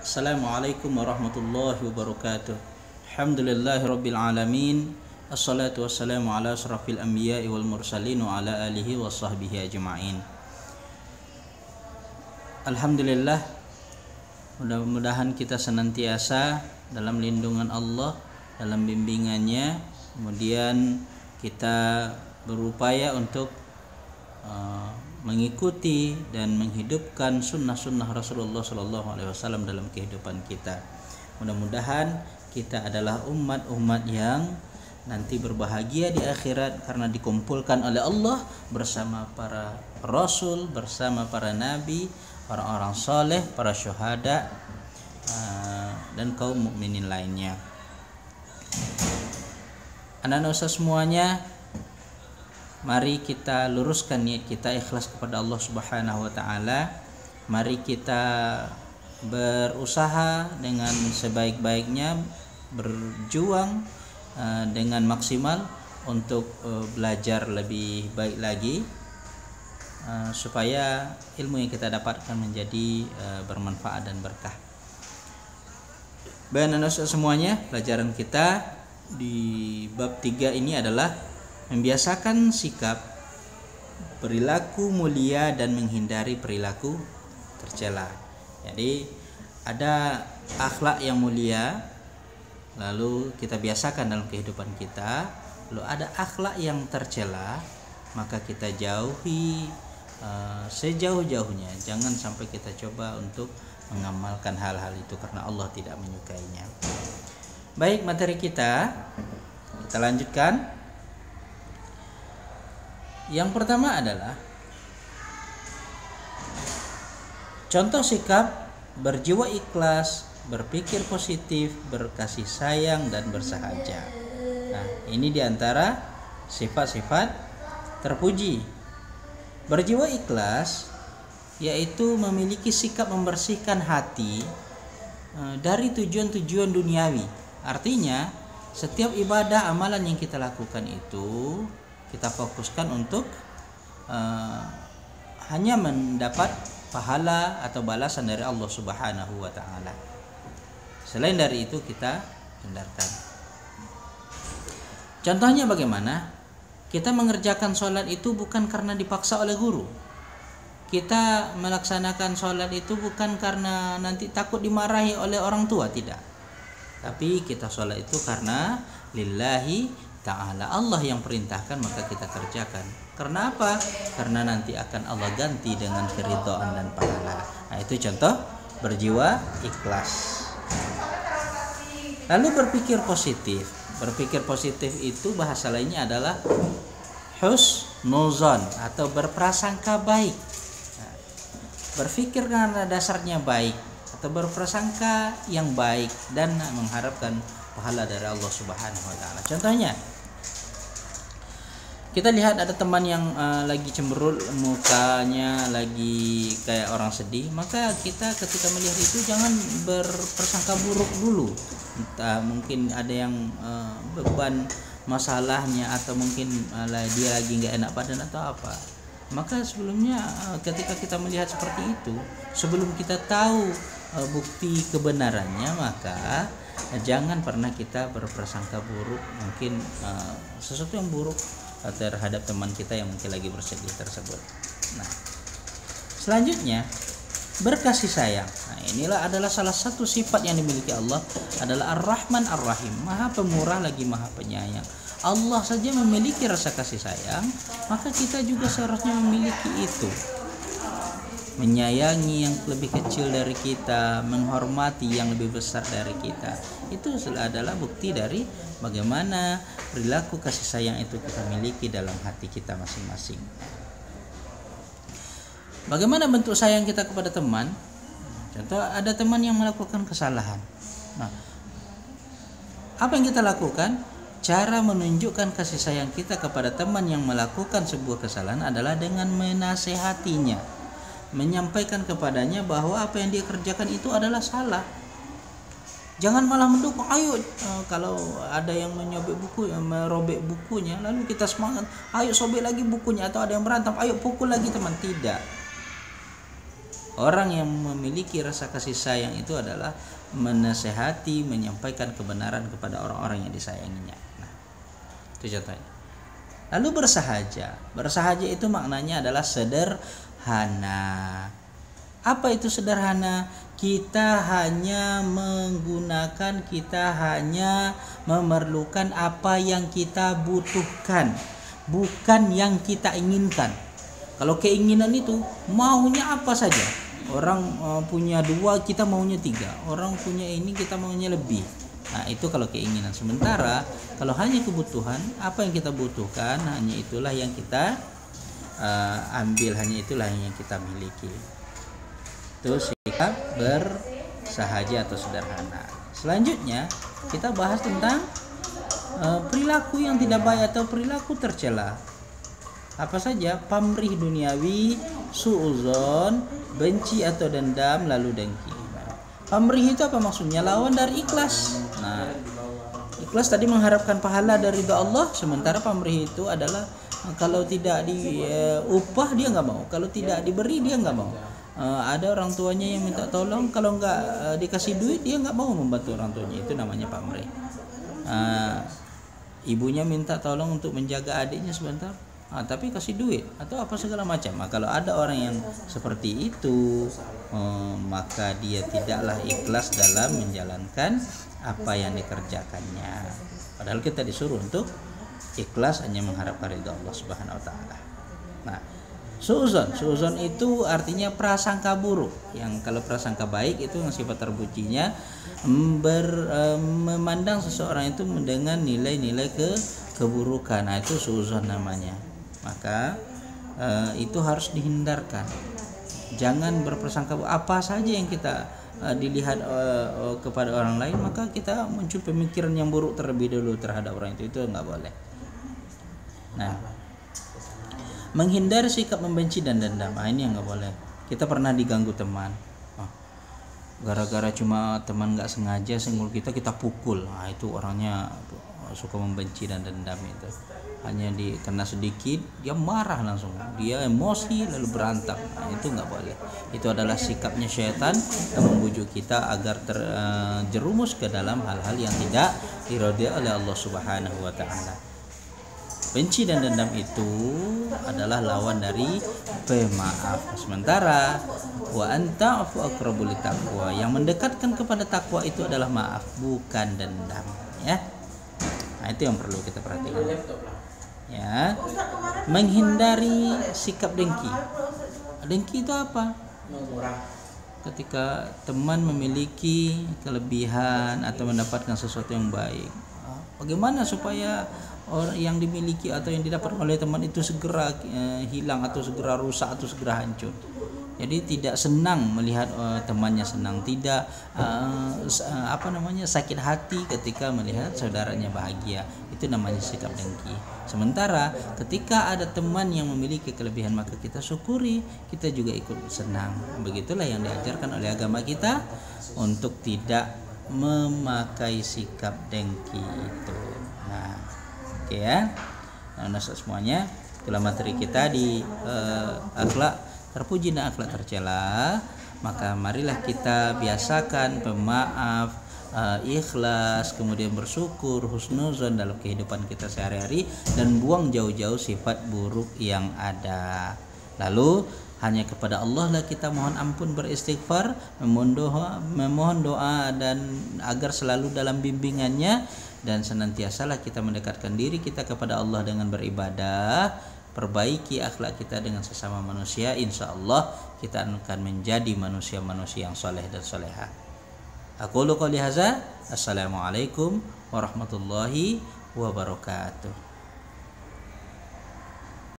Assalamualaikum warahmatullahi wabarakatuh. Alhamdulillahirabbil alamin. Assalatu wassalamu ala asrafil anbiya'i wal mursalin wa ala alihi wa sahbihi ajma'in. Alhamdulillah, mudah-mudahan kita senantiasa dalam lindungan Allah, dalam bimbingannya. Kemudian kita berupaya untuk mengikuti dan menghidupkan sunnah-sunnah Rasulullah SAW dalam kehidupan kita. Mudah-mudahan kita adalah umat-umat yang nanti berbahagia di akhirat karena dikumpulkan oleh Allah bersama para rasul, bersama para nabi, orang-orang soleh, para syuhada, dan kaum mukminin lainnya. Anak-anak Ustaz semuanya, mari kita luruskan niat kita ikhlas kepada Allah Subhanahu wa taala. Mari kita berusaha dengan sebaik-baiknya, berjuang dengan maksimal untuk belajar lebih baik lagi, supaya ilmu yang kita dapatkan menjadi bermanfaat dan berkah. Baik semuanya, pelajaran kita di bab 3 ini adalah membiasakan sikap perilaku mulia dan menghindari perilaku tercela. Jadi ada akhlak yang mulia, lalu kita biasakan dalam kehidupan kita. Lalu ada akhlak yang tercela, maka kita jauhi sejauh-jauhnya. Jangan sampai kita coba untuk mengamalkan hal-hal itu karena Allah tidak menyukainya. Baik, materi kita lanjutkan. Yang pertama adalah contoh sikap berjiwa ikhlas, berpikir positif, berkasih sayang, dan bersahaja. Nah, ini diantara sifat-sifat terpuji. Berjiwa ikhlas yaitu memiliki sikap membersihkan hati dari tujuan-tujuan duniawi. Artinya, setiap ibadah amalan yang kita lakukan itu kita fokuskan untuk hanya mendapat pahala atau balasan dari Allah Subhanahu wa taala. Selain dari itu kita hindarkan. Contohnya bagaimana? Kita mengerjakan sholat itu bukan karena dipaksa oleh guru. Kita melaksanakan sholat itu bukan karena nanti takut dimarahi oleh orang tua, tidak. Tapi kita sholat itu karena lillahi ta'ala, Allah yang perintahkan maka kita kerjakan. Karena apa? Karena nanti akan Allah ganti dengan keridhaan dan pahala. Nah, itu contoh berjiwa ikhlas. Lalu berpikir positif. Berpikir positif itu bahasa lainnya adalah husnuzon atau berprasangka baik. Nah, berpikir karena dasarnya baik atau berprasangka yang baik dan mengharapkan pahala dari Allah Subhanahu wa taala. Contohnya, kita lihat ada teman yang lagi cemberut, mukanya lagi kayak orang sedih, maka kita ketika melihat itu jangan berprasangka buruk dulu. Entah mungkin ada yang beban masalahnya atau mungkin dia lagi nggak enak badan atau apa. Maka sebelumnya ketika kita melihat seperti itu, sebelum kita tahu bukti kebenarannya, maka jangan pernah kita berprasangka buruk, mungkin sesuatu yang buruk terhadap teman kita yang mungkin lagi bersedih tersebut. Nah, selanjutnya berkasih sayang. Nah, inilah adalah salah satu sifat yang dimiliki Allah, adalah Ar-Rahman Ar-Rahim, Maha Pemurah lagi Maha Penyayang. Allah saja memiliki rasa kasih sayang, maka kita juga seharusnya memiliki itu. Menyayangi yang lebih kecil dari kita, menghormati yang lebih besar dari kita. Itu adalah bukti dari bagaimana perilaku kasih sayang itu kita miliki dalam hati kita masing-masing. Bagaimana bentuk sayang kita kepada teman? Contoh, ada teman yang melakukan kesalahan. Nah, apa yang kita lakukan? Cara menunjukkan kasih sayang kita kepada teman yang melakukan sebuah kesalahan adalah dengan menasehatinya, menyampaikan kepadanya bahwa apa yang dia kerjakan itu adalah salah. Jangan malah mendukung. Ayo, kalau ada yang menyobek buku, merobek bukunya, lalu kita semangat, ayo sobek lagi bukunya. Atau ada yang berantem, ayo pukul lagi teman. Tidak. Orang yang memiliki rasa kasih sayang itu adalah menasehati, menyampaikan kebenaran kepada orang-orang yang disayanginya. Nah, itu contohnya. Lalu bersahaja. Bersahaja itu maknanya adalah sederhana. Apa itu sederhana? Kita hanya memerlukan apa yang kita butuhkan, bukan yang kita inginkan. Kalau keinginan itu maunya apa saja. Orang punya 2, kita maunya 3. Orang punya ini, kita maunya lebih. Nah, itu kalau keinginan. Sementara kalau hanya kebutuhan, apa yang kita butuhkan, hanya itulah yang kita ambil, hanya itulah yang kita miliki. Itu sikap bersahaja atau sederhana. Selanjutnya kita bahas tentang perilaku yang tidak baik atau perilaku tercela. Apa saja? Pamrih duniawi, suuzon, benci atau dendam, lalu dengki. Pamrih itu apa maksudnya? Lawan dari ikhlas. Nah, ikhlas tadi mengharapkan pahala dari ridha Allah, sementara pamrih itu adalah kalau tidak diupah dia nggak mau, kalau tidak diberi dia nggak mau. Ada orang tuanya yang minta tolong, kalau nggak dikasih duit dia nggak mau membantu orang tuanya, itu namanya pamrih. Ibunya minta tolong untuk menjaga adiknya sebentar, tapi kasih duit atau apa segala macam. Kalau ada orang yang seperti itu, maka dia tidaklah ikhlas dalam menjalankan apa yang dikerjakannya. Padahal kita disuruh untuk ikhlas hanya mengharapkan ridha Allah Subhanahu wa taala. Nah, suuzon itu artinya prasangka buruk. Yang kalau prasangka baik itu yang sifat terpujinya memandang seseorang itu dengan nilai-nilai keburukan. Nah, itu suuzon namanya. Maka itu harus dihindarkan. Jangan berprasangka apa saja yang kita dilihat kepada orang lain, maka kita muncul pemikiran yang buruk terlebih dulu terhadap orang itu nggak boleh. Nah, menghindari sikap membenci dan dendam, ini yang nggak boleh. Kita pernah diganggu teman, gara-gara cuma teman nggak sengaja senggol kita pukul. Nah, itu orangnya suka membenci dan dendam itu. Hanya kena sedikit dia marah langsung, dia emosi lalu berantem. Nah, itu nggak boleh. Itu adalah sikapnya syaitan yang membujuk kita agar terjerumus ke dalam hal-hal yang tidak diridhai oleh Allah Subhanahu wa taala. Benci dan dendam itu adalah lawan dari pemaaf. Sementara wa anta afu aqrabul taqwa, yang mendekatkan kepada takwa itu adalah maaf, bukan dendam, ya. Nah, itu yang perlu kita perhatikan. Ya, menghindari sikap dengki. Dengki itu apa? Ketika teman memiliki kelebihan atau mendapatkan sesuatu yang baik, bagaimana supaya orang yang dimiliki atau yang didapat oleh teman itu segera hilang atau segera rusak atau segera hancur. Jadi tidak senang melihat temannya senang, tidak sakit hati ketika melihat saudaranya bahagia. Itu namanya sikap dengki. Sementara ketika ada teman yang memiliki kelebihan, maka kita syukuri, kita juga ikut senang. Begitulah yang diajarkan oleh agama kita, untuk tidak memakai sikap dengki itu. Nah, oke ya. Nah, semuanya, itulah materi kita di akhlak terpuji dan akhlak tercela. Maka marilah kita biasakan pemaaf, ikhlas, kemudian bersyukur, husnuzon dalam kehidupan kita sehari-hari, dan buang jauh-jauh sifat buruk yang ada. Lalu hanya kepada Allah lah kita mohon ampun, beristighfar, memohon doa dan agar selalu dalam bimbingannya, dan senantiasalah kita mendekatkan diri kita kepada Allah dengan beribadah. Perbaiki akhlak kita dengan sesama manusia, insya Allah kita akan menjadi manusia-manusia yang soleh dan soleha. Aku qouli hadza. Assalamualaikum warahmatullahi wabarakatuh.